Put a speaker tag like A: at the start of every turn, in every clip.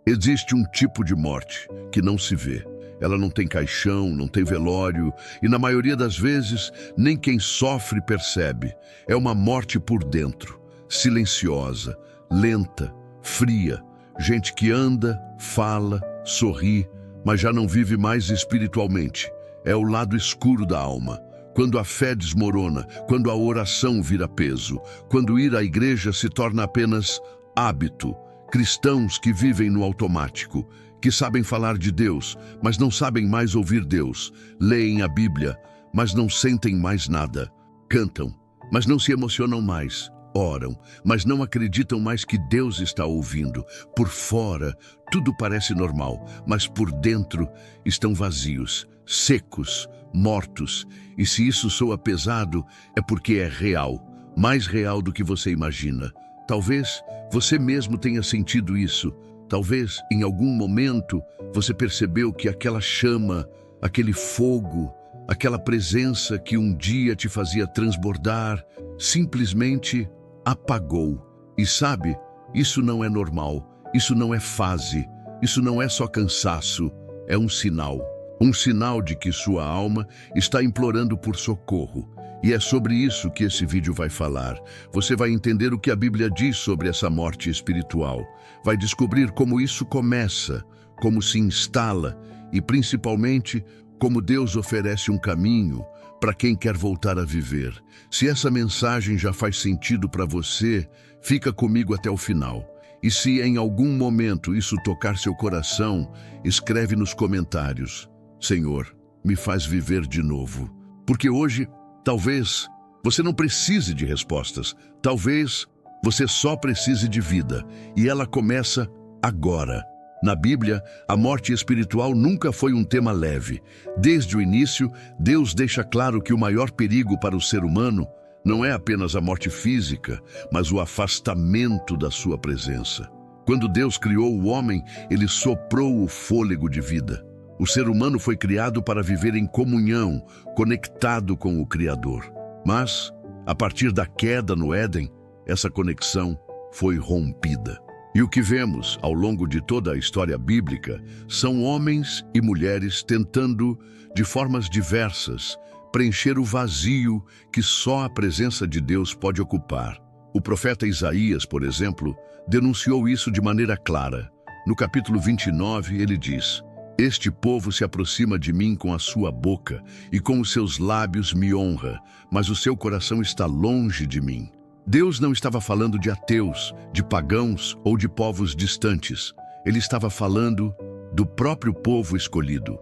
A: Existe um tipo de morte que não se vê. Ela não tem caixão, não tem velório e, na maioria das vezes, nem quem sofre percebe. É uma morte por dentro, silenciosa, lenta, fria. Gente que anda, fala, sorri, mas já não vive mais espiritualmente. É o lado escuro da alma. Quando a fé desmorona, quando a oração vira peso, quando ir à igreja se torna apenas hábito. Cristãos que vivem no automático, que sabem falar de Deus, mas não sabem mais ouvir Deus, leem a Bíblia, mas não sentem mais nada, cantam, mas não se emocionam mais, oram, mas não acreditam mais que Deus está ouvindo. Por fora, tudo parece normal, mas por dentro estão vazios, secos, mortos. E se isso soa pesado, é porque é real, mais real do que você imagina. Talvez você mesmo tenha sentido isso. Talvez, em algum momento, você percebeu que aquela chama, aquele fogo, aquela presença que um dia te fazia transbordar, simplesmente apagou. E sabe, isso não é normal, isso não é fase, isso não é só cansaço, é um sinal. Um sinal de que sua alma está implorando por socorro. E é sobre isso que esse vídeo vai falar. Você vai entender o que a Bíblia diz sobre essa morte espiritual. Vai descobrir como isso começa, como se instala e, principalmente, como Deus oferece um caminho para quem quer voltar a viver. Se essa mensagem já faz sentido para você, fica comigo até o final. E se em algum momento isso tocar seu coração, escreve nos comentários: Senhor, me faz viver de novo. Porque hoje, talvez você não precise de respostas. Talvez você só precise de vida. E ela começa agora. Na Bíblia, a morte espiritual nunca foi um tema leve. Desde o início, Deus deixa claro que o maior perigo para o ser humano não é apenas a morte física, mas o afastamento da sua presença. Quando Deus criou o homem, ele soprou o fôlego de vida. O ser humano foi criado para viver em comunhão, conectado com o Criador. Mas, a partir da queda no Éden, essa conexão foi rompida. E o que vemos ao longo de toda a história bíblica são homens e mulheres tentando, de formas diversas, preencher o vazio que só a presença de Deus pode ocupar. O profeta Isaías, por exemplo, denunciou isso de maneira clara. No capítulo 29, ele diz: Este povo se aproxima de mim com a sua boca e com os seus lábios me honra, mas o seu coração está longe de mim. Deus não estava falando de ateus, de pagãos ou de povos distantes. Ele estava falando do próprio povo escolhido.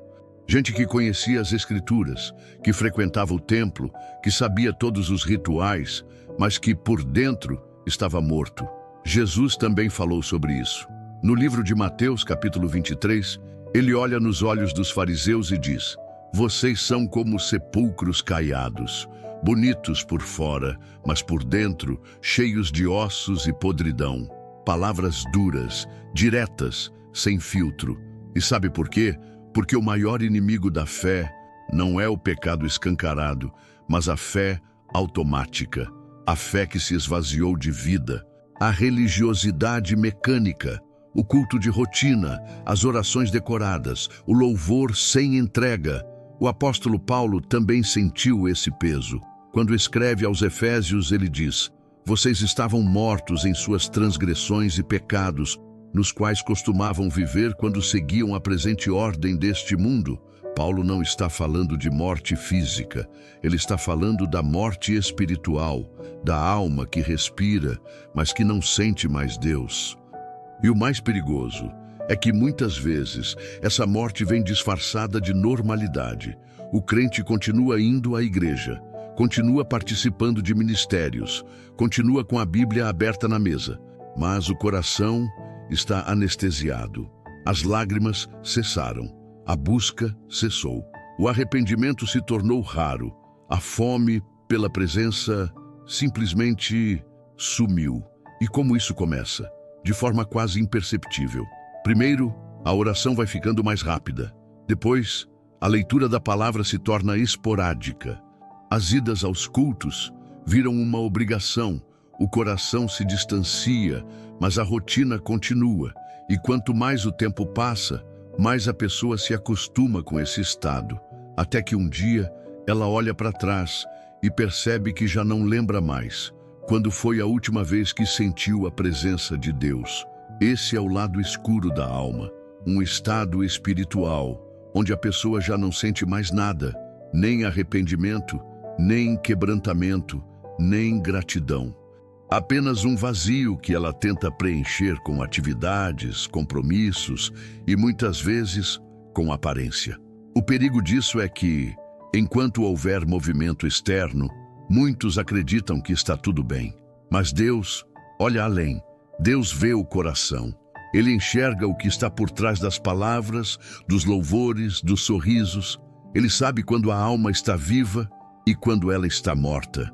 A: Gente que conhecia as Escrituras, que frequentava o templo, que sabia todos os rituais, mas que por dentro estava morto. Jesus também falou sobre isso. No livro de Mateus, capítulo 23, ele olha nos olhos dos fariseus e diz: Vocês são como sepulcros caiados, bonitos por fora, mas por dentro cheios de ossos e podridão. Palavras duras, diretas, sem filtro. E sabe por quê? Porque o maior inimigo da fé não é o pecado escancarado, mas a fé automática, a fé que se esvaziou de vida, a religiosidade mecânica, o culto de rotina, as orações decoradas, o louvor sem entrega. O apóstolo Paulo também sentiu esse peso. Quando escreve aos Efésios, ele diz: Vocês estavam mortos em suas transgressões e pecados, nos quais costumavam viver quando seguiam a presente ordem deste mundo. Paulo não está falando de morte física, ele está falando da morte espiritual, da alma que respira, mas que não sente mais Deus. E o mais perigoso é que muitas vezes essa morte vem disfarçada de normalidade. O crente continua indo à igreja, continua participando de ministérios, continua com a Bíblia aberta na mesa, mas o coração está anestesiado. As lágrimas cessaram, a busca cessou, o arrependimento se tornou raro, a fome pela presença simplesmente sumiu. E como isso começa? De forma quase imperceptível. Primeiro, a oração vai ficando mais rápida. Depois, a leitura da palavra se torna esporádica. As idas aos cultos viram uma obrigação. O coração se distancia, mas a rotina continua. E quanto mais o tempo passa, mais a pessoa se acostuma com esse estado, até que um dia ela olha para trás e percebe que já não lembra mais quando foi a última vez que sentiu a presença de Deus. Esse é o lado escuro da alma, um estado espiritual, onde a pessoa já não sente mais nada, nem arrependimento, nem quebrantamento, nem gratidão. Apenas um vazio que ela tenta preencher com atividades, compromissos e muitas vezes com aparência. O perigo disso é que, enquanto houver movimento externo, muitos acreditam que está tudo bem. Mas Deus olha além. Deus vê o coração. Ele enxerga o que está por trás das palavras, dos louvores, dos sorrisos. Ele sabe quando a alma está viva e quando ela está morta.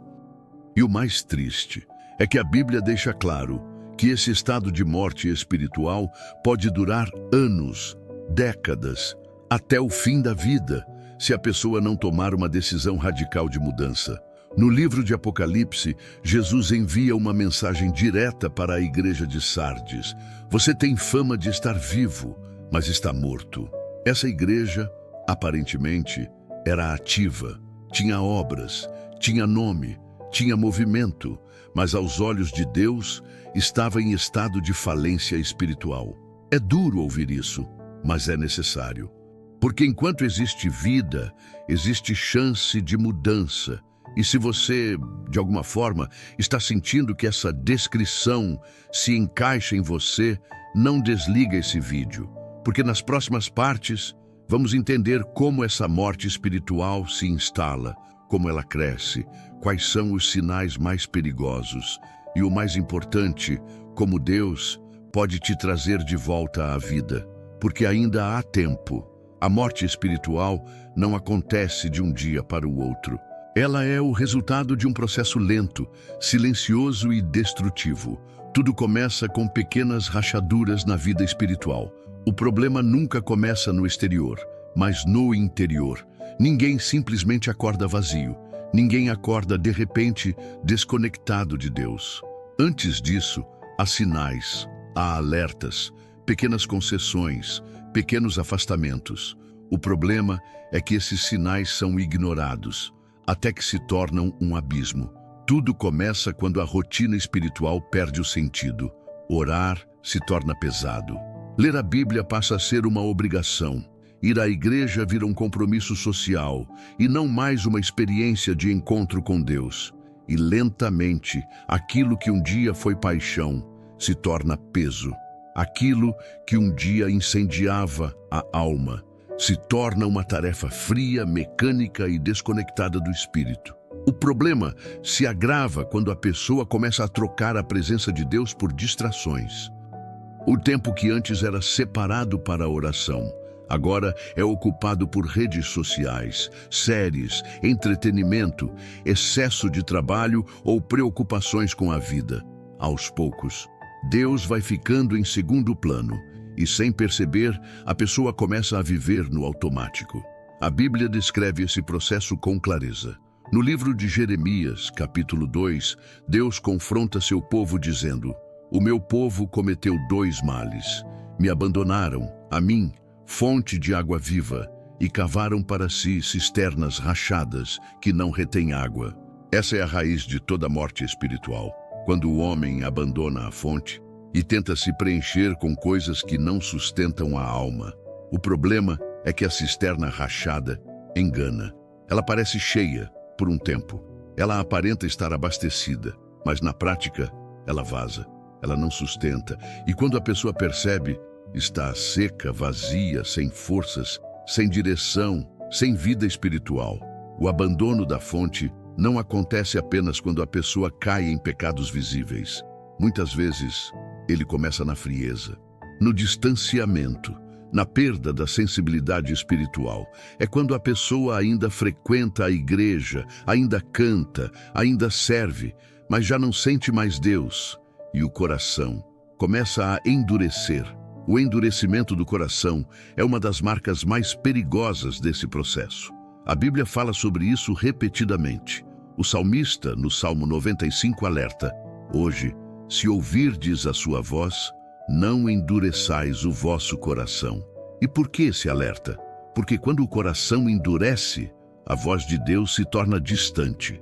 A: E o mais triste é que a Bíblia deixa claro que esse estado de morte espiritual pode durar anos, décadas, até o fim da vida, se a pessoa não tomar uma decisão radical de mudança. No livro de Apocalipse, Jesus envia uma mensagem direta para a igreja de Sardes. Você tem fama de estar vivo, mas está morto. Essa igreja, aparentemente, era ativa, tinha obras, tinha nome, tinha movimento, mas aos olhos de Deus estava em estado de falência espiritual. É duro ouvir isso, mas é necessário. Porque enquanto existe vida, existe chance de mudança. E se você, de alguma forma, está sentindo que essa descrição se encaixa em você, não desliga esse vídeo, porque nas próximas partes vamos entender como essa morte espiritual se instala, como ela cresce, quais são os sinais mais perigosos e, o mais importante, como Deus pode te trazer de volta à vida, porque ainda há tempo. A morte espiritual não acontece de um dia para o outro. Ela é o resultado de um processo lento, silencioso e destrutivo. Tudo começa com pequenas rachaduras na vida espiritual. O problema nunca começa no exterior, mas no interior. Ninguém simplesmente acorda vazio. Ninguém acorda de repente desconectado de Deus. Antes disso, há sinais, há alertas, pequenas concessões, pequenos afastamentos. O problema é que esses sinais são ignorados, até que se tornam um abismo. Tudo começa quando a rotina espiritual perde o sentido. Orar se torna pesado. Ler a Bíblia passa a ser uma obrigação. Ir à igreja vira um compromisso social e não mais uma experiência de encontro com Deus. E lentamente, aquilo que um dia foi paixão se torna peso. Aquilo que um dia incendiava a alma se torna uma tarefa fria, mecânica e desconectada do espírito. O problema se agrava quando a pessoa começa a trocar a presença de Deus por distrações. O tempo que antes era separado para a oração, agora é ocupado por redes sociais, séries, entretenimento, excesso de trabalho ou preocupações com a vida. Aos poucos, Deus vai ficando em segundo plano e, sem perceber, a pessoa começa a viver no automático. A Bíblia descreve esse processo com clareza. No livro de Jeremias, capítulo 2, Deus confronta seu povo dizendo: "O meu povo cometeu 2 males. Me abandonaram, a mim, fonte de água viva, e cavaram para si cisternas rachadas que não retêm água." Essa é a raiz de toda morte espiritual. Quando o homem abandona a fonte e tenta se preencher com coisas que não sustentam a alma. O problema é que a cisterna rachada engana. Ela parece cheia por um tempo. Ela aparenta estar abastecida, mas na prática ela vaza. Ela não sustenta. E quando a pessoa percebe, está seca, vazia, sem forças, sem direção, sem vida espiritual. O abandono da fonte não acontece apenas quando a pessoa cai em pecados visíveis. Muitas vezes, ele começa na frieza, no distanciamento, na perda da sensibilidade espiritual. É quando a pessoa ainda frequenta a igreja, ainda canta, ainda serve, mas já não sente mais Deus. E o coração começa a endurecer. O endurecimento do coração é uma das marcas mais perigosas desse processo. A Bíblia fala sobre isso repetidamente. O salmista, no Salmo 95, alerta: "Hoje, se ouvirdes a sua voz, não endureçais o vosso coração. E por que esse alerta? Porque quando o coração endurece, a voz de Deus se torna distante.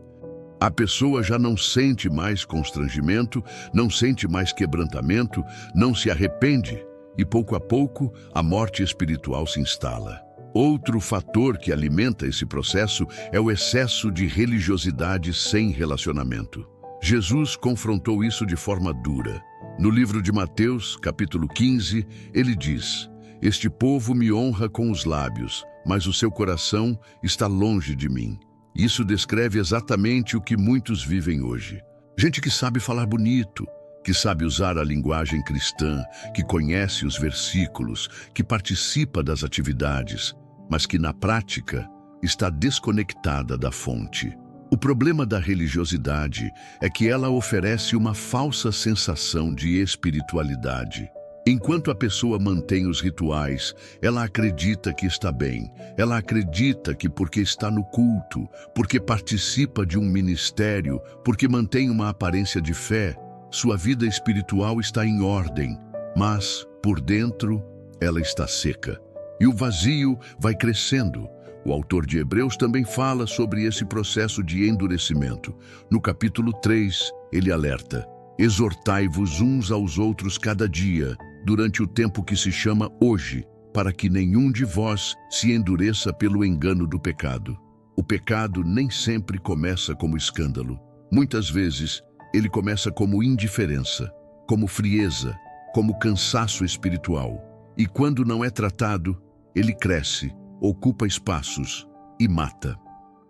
A: A pessoa já não sente mais constrangimento, não sente mais quebrantamento, não se arrepende, e pouco a pouco a morte espiritual se instala. Outro fator que alimenta esse processo é o excesso de religiosidade sem relacionamento. Jesus confrontou isso de forma dura. No livro de Mateus, capítulo 15, ele diz: "Este povo me honra com os lábios, mas o seu coração está longe de mim." Isso descreve exatamente o que muitos vivem hoje. Gente que sabe falar bonito, que sabe usar a linguagem cristã, que conhece os versículos, que participa das atividades, mas que na prática está desconectada da fonte. O problema da religiosidade é que ela oferece uma falsa sensação de espiritualidade. Enquanto a pessoa mantém os rituais, ela acredita que está bem. Ela acredita que porque está no culto, porque participa de um ministério, porque mantém uma aparência de fé, sua vida espiritual está em ordem, mas, por dentro, ela está seca. E o vazio vai crescendo. O autor de Hebreus também fala sobre esse processo de endurecimento. No capítulo 3, ele alerta: "Exortai-vos uns aos outros cada dia, durante o tempo que se chama hoje, para que nenhum de vós se endureça pelo engano do pecado." O pecado nem sempre começa como escândalo. Muitas vezes, ele começa como indiferença, como frieza, como cansaço espiritual. E quando não é tratado, ele cresce, ocupa espaços e mata.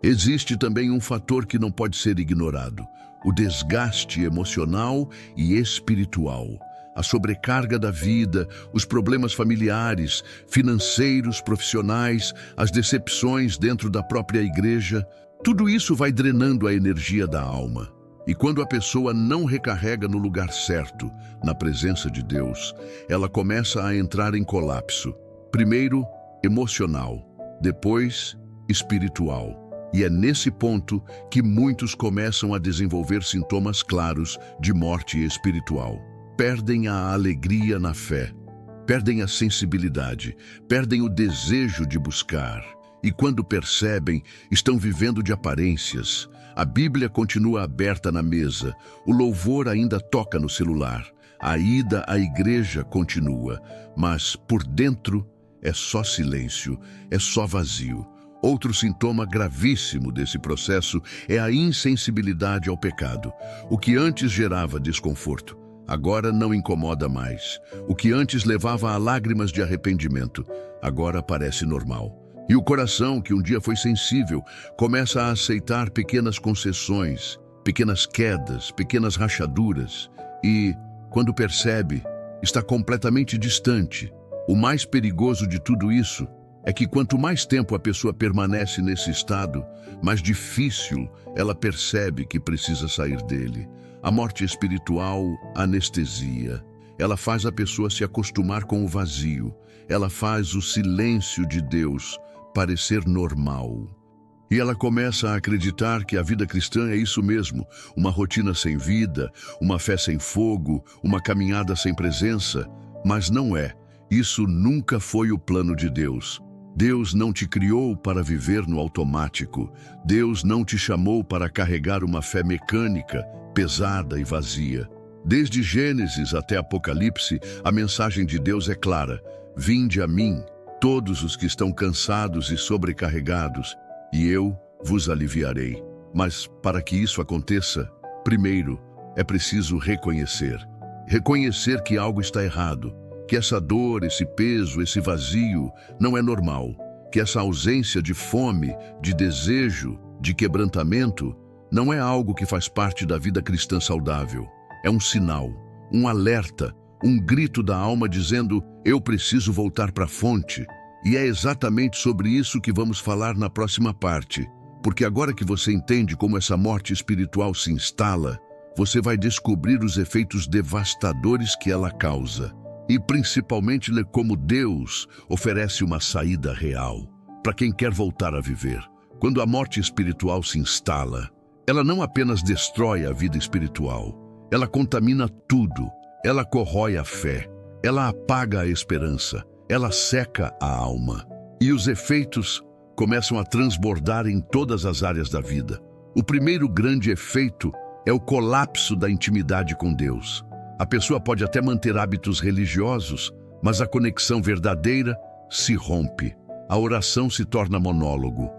A: Existe também um fator que não pode ser ignorado: o desgaste emocional e espiritual. A sobrecarga da vida, os problemas familiares, financeiros, profissionais, as decepções dentro da própria igreja, tudo isso vai drenando a energia da alma. E quando a pessoa não recarrega no lugar certo, na presença de Deus, ela começa a entrar em colapso. Primeiro, emocional, depois, espiritual. E é nesse ponto que muitos começam a desenvolver sintomas claros de morte espiritual. Perdem a alegria na fé, perdem a sensibilidade, perdem o desejo de buscar. E quando percebem, estão vivendo de aparências. A Bíblia continua aberta na mesa, o louvor ainda toca no celular, a ida à igreja continua, mas por dentro é só silêncio, é só vazio. Outro sintoma gravíssimo desse processo é a insensibilidade ao pecado. O que antes gerava desconforto, agora não incomoda mais. O que antes levava a lágrimas de arrependimento, agora parece normal. E o coração, que um dia foi sensível, começa a aceitar pequenas concessões, pequenas quedas, pequenas rachaduras. E, quando percebe, está completamente distante. O mais perigoso de tudo isso é que quanto mais tempo a pessoa permanece nesse estado, mais difícil ela percebe que precisa sair dele. A morte espiritual anestesia. Ela faz a pessoa se acostumar com o vazio. Ela faz o silêncio de Deus parecer normal. E ela começa a acreditar que a vida cristã é isso mesmo, uma rotina sem vida, uma fé sem fogo, uma caminhada sem presença. Mas não é. Isso nunca foi o plano de Deus. Deus não te criou para viver no automático. Deus não te chamou para carregar uma fé mecânica, pesada e vazia. Desde Gênesis até Apocalipse, a mensagem de Deus é clara: "Vinde a mim, todos os que estão cansados e sobrecarregados, e eu vos aliviarei." Mas para que isso aconteça, primeiro é preciso reconhecer. Reconhecer que algo está errado, que essa dor, esse peso, esse vazio não é normal, que essa ausência de fome, de desejo, de quebrantamento não é algo que faz parte da vida cristã saudável. É um sinal, um alerta, um grito da alma dizendo: "Eu preciso voltar para a fonte." E é exatamente sobre isso que vamos falar na próxima parte, porque agora que você entende como essa morte espiritual se instala, você vai descobrir os efeitos devastadores que ela causa. E principalmente como Deus oferece uma saída real para quem quer voltar a viver. Quando a morte espiritual se instala, ela não apenas destrói a vida espiritual, ela contamina tudo, ela corrói a fé, ela apaga a esperança, ela seca a alma. E os efeitos começam a transbordar em todas as áreas da vida. O primeiro grande efeito é o colapso da intimidade com Deus. A pessoa pode até manter hábitos religiosos, mas a conexão verdadeira se rompe. A oração se torna monólogo.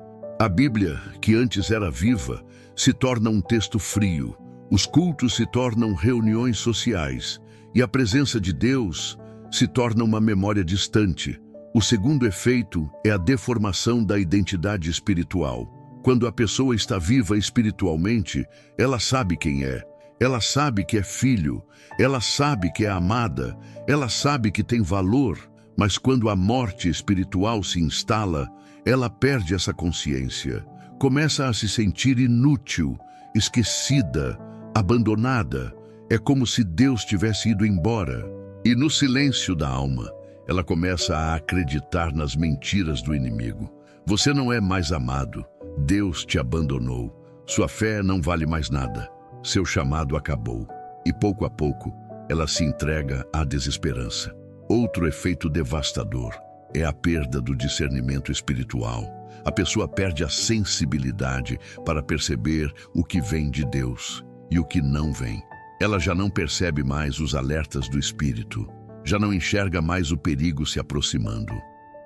A: A Bíblia, que antes era viva, se torna um texto frio. Os cultos se tornam reuniões sociais. E a presença de Deus se torna uma memória distante. O segundo efeito é a deformação da identidade espiritual. Quando a pessoa está viva espiritualmente, ela sabe quem é. Ela sabe que é filho. Ela sabe que é amada. Ela sabe que tem valor. Mas quando a morte espiritual se instala, ela perde essa consciência. Começa a se sentir inútil, esquecida, abandonada. É como se Deus tivesse ido embora. E no silêncio da alma, ela começa a acreditar nas mentiras do inimigo. Você não é mais amado. Deus te abandonou. Sua fé não vale mais nada. Seu chamado acabou. E pouco a pouco, ela se entrega à desesperança. Outro efeito devastador é a perda do discernimento espiritual. A pessoa perde a sensibilidade para perceber o que vem de Deus e o que não vem. Ela já não percebe mais os alertas do Espírito, já não enxerga mais o perigo se aproximando,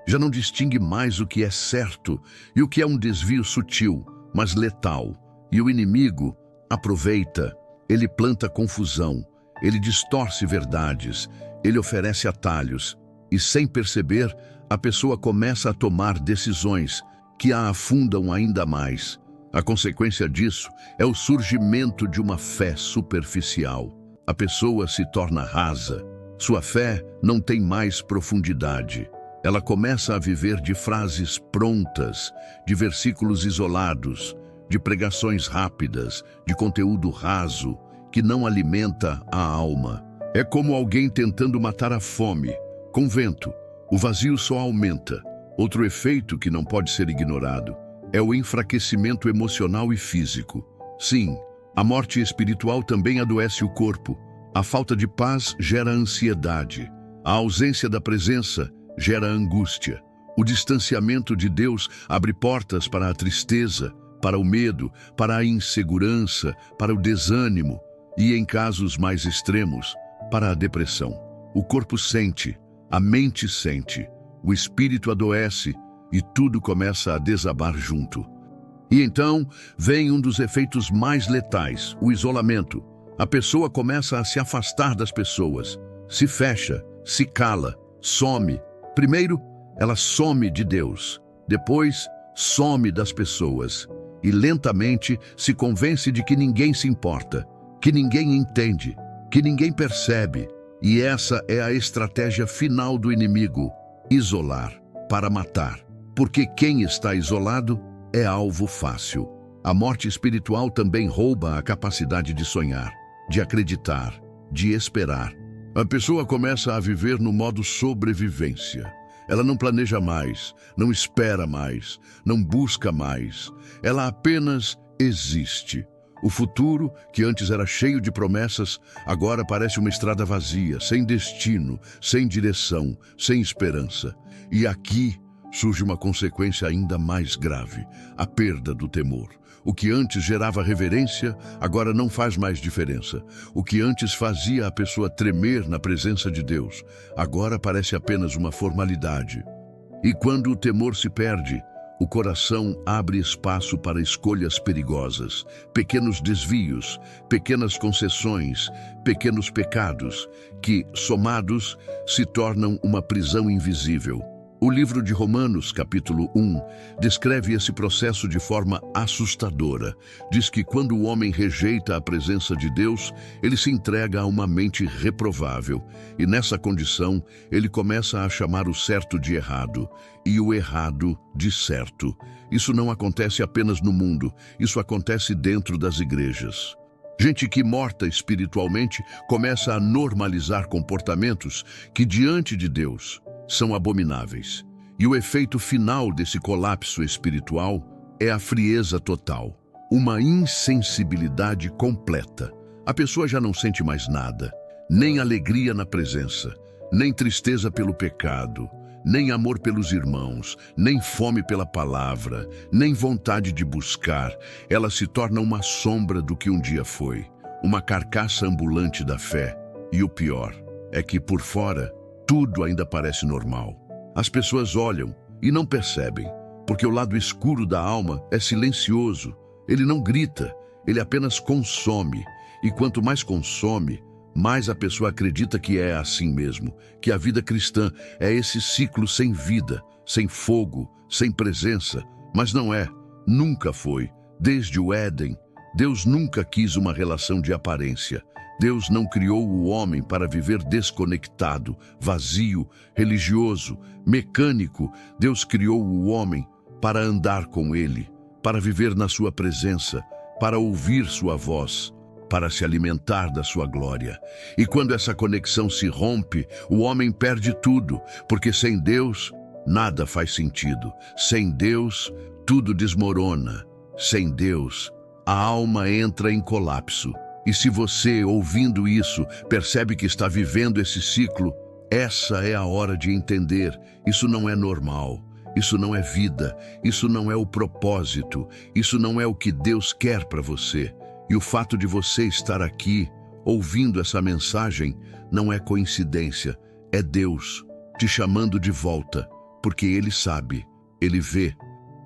A: já não distingue mais o que é certo e o que é um desvio sutil, mas letal. E o inimigo aproveita, ele planta confusão, ele distorce verdades, ele oferece atalhos e, sem perceber, a pessoa começa a tomar decisões que a afundam ainda mais. A consequência disso é o surgimento de uma fé superficial. A pessoa se torna rasa. Sua fé não tem mais profundidade. Ela começa a viver de frases prontas, de versículos isolados, de pregações rápidas, de conteúdo raso, que não alimenta a alma. É como alguém tentando matar a fome. Com vento, o vazio só aumenta. Outro efeito que não pode ser ignorado é o enfraquecimento emocional e físico. Sim, a morte espiritual também adoece o corpo. A falta de paz gera ansiedade. A ausência da presença gera angústia. O distanciamento de Deus abre portas para a tristeza, para o medo, para a insegurança, para o desânimo e, em casos mais extremos, para a depressão. O corpo sente, a mente sente, o espírito adoece e tudo começa a desabar junto. E então vem um dos efeitos mais letais, o isolamento. A pessoa começa a se afastar das pessoas, se fecha, se cala, some. Primeiro, ela some de Deus. Depois, some das pessoas. E lentamente se convence de que ninguém se importa, que ninguém entende, que ninguém percebe. E essa é a estratégia final do inimigo: isolar para matar. Porque quem está isolado é alvo fácil. A morte espiritual também rouba a capacidade de sonhar, de acreditar, de esperar. A pessoa começa a viver no modo sobrevivência. Ela não planeja mais, não espera mais, não busca mais. Ela apenas existe. O futuro, que antes era cheio de promessas, agora parece uma estrada vazia, sem destino, sem direção, sem esperança. E aqui surge uma consequência ainda mais grave: a perda do temor. O que antes gerava reverência, agora não faz mais diferença. O que antes fazia a pessoa tremer na presença de Deus, agora parece apenas uma formalidade. E quando o temor se perde, o coração abre espaço para escolhas perigosas, pequenos desvios, pequenas concessões, pequenos pecados, que, somados, se tornam uma prisão invisível. O livro de Romanos, capítulo 1, descreve esse processo de forma assustadora. Diz que quando o homem rejeita a presença de Deus, ele se entrega a uma mente reprovável. E nessa condição, ele começa a chamar o certo de errado e o errado de certo. Isso não acontece apenas no mundo, isso acontece dentro das igrejas. Gente que, morta espiritualmente, começa a normalizar comportamentos que, diante de Deus, são abomináveis. E o efeito final desse colapso espiritual é a frieza total, uma insensibilidade completa. A pessoa já não sente mais nada, nem alegria na presença, nem tristeza pelo pecado, nem amor pelos irmãos, nem fome pela palavra, nem vontade de buscar. Ela se torna uma sombra do que um dia foi, uma carcaça ambulante da fé. E o pior é que por fora tudo ainda parece normal. As pessoas olham e não percebem, porque o lado escuro da alma é silencioso. Ele não grita, ele apenas consome. E quanto mais consome, mais a pessoa acredita que é assim mesmo, que a vida cristã é esse ciclo sem vida, sem fogo, sem presença. Mas não é, nunca foi. Desde o Éden, Deus nunca quis uma relação de aparência. Deus não criou o homem para viver desconectado, vazio, religioso, mecânico. Deus criou o homem para andar com ele, para viver na sua presença, para ouvir sua voz, para se alimentar da sua glória. E quando essa conexão se rompe, o homem perde tudo, porque sem Deus, nada faz sentido. Sem Deus, tudo desmorona. Sem Deus, a alma entra em colapso. E se você, ouvindo isso, percebe que está vivendo esse ciclo, essa é a hora de entender. Isso não é normal. Isso não é vida. Isso não é o propósito. Isso não é o que Deus quer para você. E o fato de você estar aqui, ouvindo essa mensagem, não é coincidência. É Deus te chamando de volta, porque Ele sabe, Ele vê,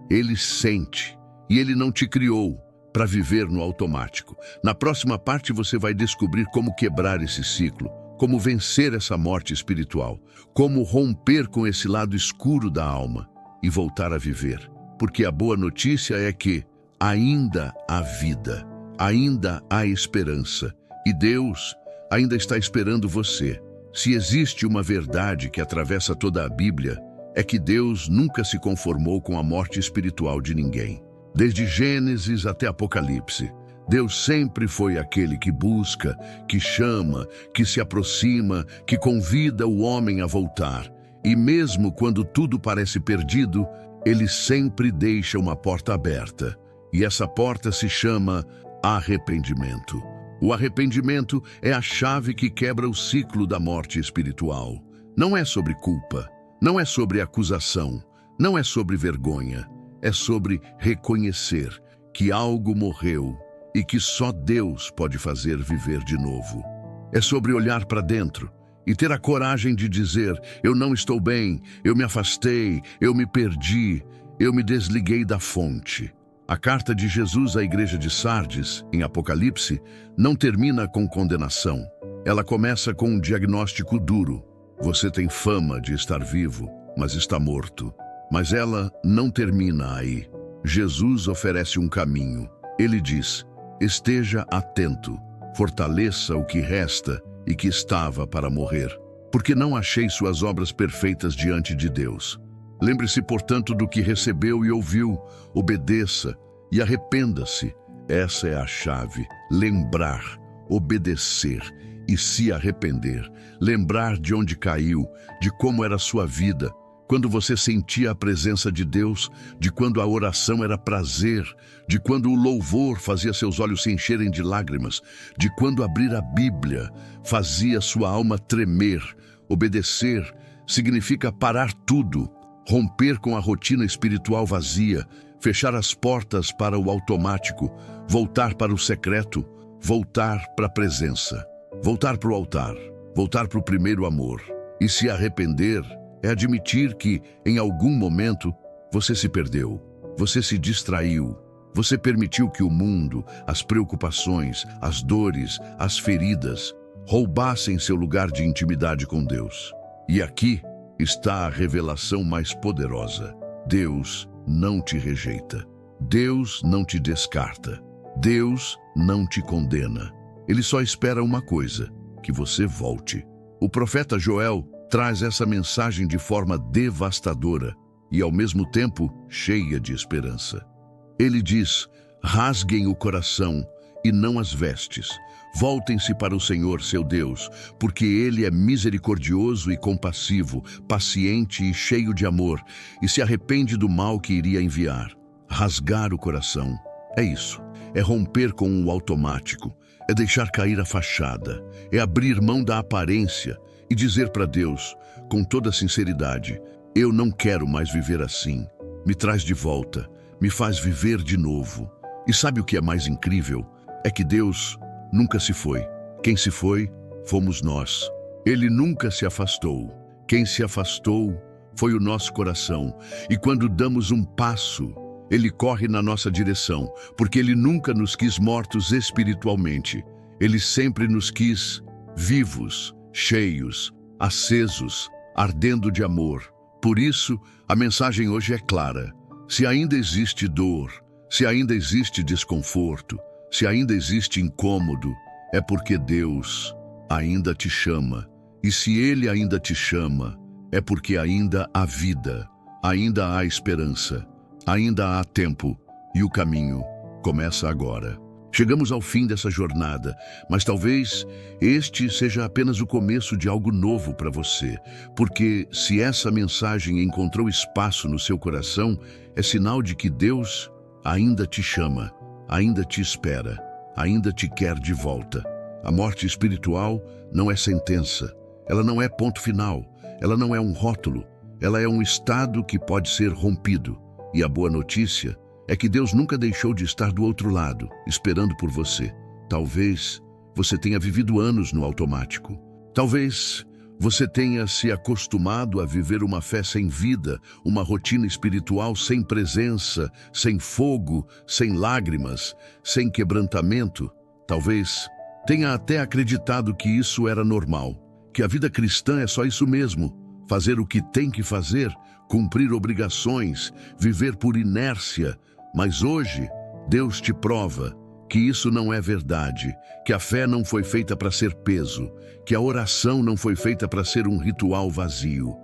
A: Ele sente, e Ele não te criou para viver no automático. Na próxima parte você vai descobrir como quebrar esse ciclo, como vencer essa morte espiritual, como romper com esse lado escuro da alma e voltar a viver. Porque a boa notícia é que ainda há vida. Ainda há esperança, e Deus ainda está esperando você. Se existe uma verdade que atravessa toda a Bíblia, é que Deus nunca se conformou com a morte espiritual de ninguém. Desde Gênesis até Apocalipse, Deus sempre foi aquele que busca, que chama, que se aproxima, que convida o homem a voltar. E mesmo quando tudo parece perdido, Ele sempre deixa uma porta aberta. E essa porta se chama arrependimento. O arrependimento é a chave que quebra o ciclo da morte espiritual. Não é sobre culpa, não é sobre acusação, não é sobre vergonha. É sobre reconhecer que algo morreu e que só Deus pode fazer viver de novo. É sobre olhar para dentro e ter a coragem de dizer: eu não estou bem, eu me afastei, eu me perdi, eu me desliguei da fonte. A carta de Jesus à igreja de Sardes, em Apocalipse, não termina com condenação. Ela começa com um diagnóstico duro. Você tem fama de estar vivo, mas está morto. Mas ela não termina aí. Jesus oferece um caminho. Ele diz: esteja atento, fortaleça o que resta e que estava para morrer, porque não achei suas obras perfeitas diante de Deus. Lembre-se, portanto, do que recebeu e ouviu, obedeça e arrependa-se. Essa é a chave: lembrar, obedecer e se arrepender. Lembrar de onde caiu, de como era a sua vida, quando você sentia a presença de Deus, de quando a oração era prazer, de quando o louvor fazia seus olhos se encherem de lágrimas, de quando abrir a Bíblia fazia sua alma tremer. Obedecer significa parar tudo, romper com a rotina espiritual vazia, fechar as portas para o automático, voltar para o secreto, voltar para a presença, voltar para o altar, voltar para o primeiro amor. E se arrepender é admitir que, em algum momento, você se perdeu, você se distraiu, você permitiu que o mundo, as preocupações, as dores, as feridas, roubassem seu lugar de intimidade com Deus. E aqui está a revelação mais poderosa: Deus não te rejeita, Deus não te descarta, Deus não te condena. Ele só espera uma coisa: que você volte. O profeta Joel traz essa mensagem de forma devastadora e, ao mesmo tempo, cheia de esperança. Ele diz: rasguem o coração e não as vestes. Voltem-se para o Senhor, seu Deus, porque Ele é misericordioso e compassivo, paciente e cheio de amor, e se arrepende do mal que iria enviar. Rasgar o coração é isso. É romper com o automático. É deixar cair a fachada. É abrir mão da aparência e dizer para Deus, com toda sinceridade: eu não quero mais viver assim. Me traz de volta, me faz viver de novo. E sabe o que é mais incrível? É que Deus nunca se foi. Quem se foi, fomos nós. Ele nunca se afastou. Quem se afastou foi o nosso coração. E quando damos um passo, Ele corre na nossa direção, porque Ele nunca nos quis mortos espiritualmente. Ele sempre nos quis vivos, cheios, acesos, ardendo de amor. Por isso, a mensagem hoje é clara. Se ainda existe dor, se ainda existe desconforto, se ainda existe incômodo, é porque Deus ainda te chama. E se Ele ainda te chama, é porque ainda há vida, ainda há esperança, ainda há tempo e o caminho começa agora. Chegamos ao fim dessa jornada, mas talvez este seja apenas o começo de algo novo para você, porque se essa mensagem encontrou espaço no seu coração, é sinal de que Deus ainda te chama, ainda te espera, ainda te quer de volta. A morte espiritual não é sentença, ela não é ponto final, ela não é um rótulo, ela é um estado que pode ser rompido. E a boa notícia é que Deus nunca deixou de estar do outro lado, esperando por você. Talvez você tenha vivido anos no automático. Talvez você tenha se acostumado a viver uma fé sem vida, uma rotina espiritual sem presença, sem fogo, sem lágrimas, sem quebrantamento. Talvez tenha até acreditado que isso era normal, que a vida cristã é só isso mesmo, fazer o que tem que fazer, cumprir obrigações, viver por inércia. Mas hoje, Deus te prova que isso não é verdade, que a fé não foi feita para ser peso, que a oração não foi feita para ser um ritual vazio,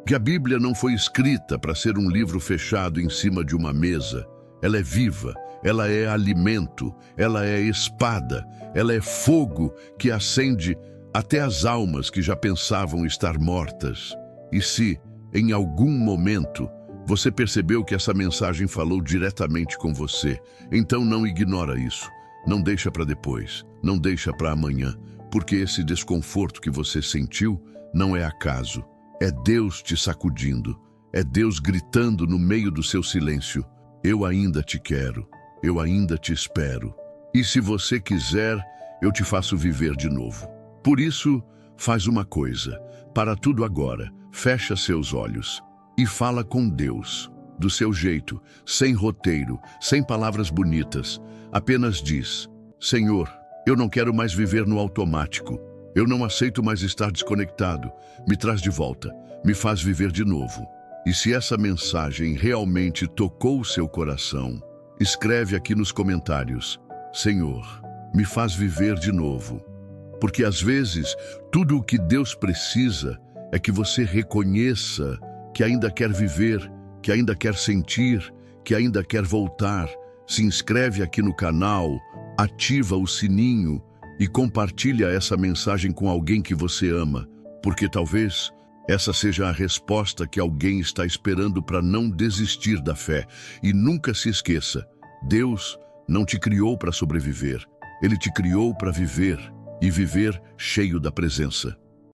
A: que a Bíblia não foi escrita para ser um livro fechado em cima de uma mesa. Ela é viva, ela é alimento, ela é espada, ela é fogo que acende até as almas que já pensavam estar mortas. E se, em algum momento, você percebeu que essa mensagem falou diretamente com você, então não ignora isso. Não deixa para depois, não deixa para amanhã, porque esse desconforto que você sentiu não é acaso. É Deus te sacudindo, é Deus gritando no meio do seu silêncio: eu ainda te quero, eu ainda te espero. E se você quiser, eu te faço viver de novo. Por isso, faz uma coisa, para tudo agora, fecha seus olhos e fala com Deus, do seu jeito, sem roteiro, sem palavras bonitas. Apenas diz: Senhor, eu não quero mais viver no automático. Eu não aceito mais estar desconectado. Me traz de volta, me faz viver de novo. E se essa mensagem realmente tocou o seu coração, escreve aqui nos comentários: Senhor, me faz viver de novo. Porque às vezes, tudo o que Deus precisa é que você reconheça que ainda quer viver, que ainda quer sentir, que ainda quer voltar. Se inscreve aqui no canal, ativa o sininho e compartilha essa mensagem com alguém que você ama, porque talvez essa seja a resposta que alguém está esperando para não desistir da fé. E nunca se esqueça, Deus não te criou para sobreviver, Ele te criou para viver, e viver cheio da presença.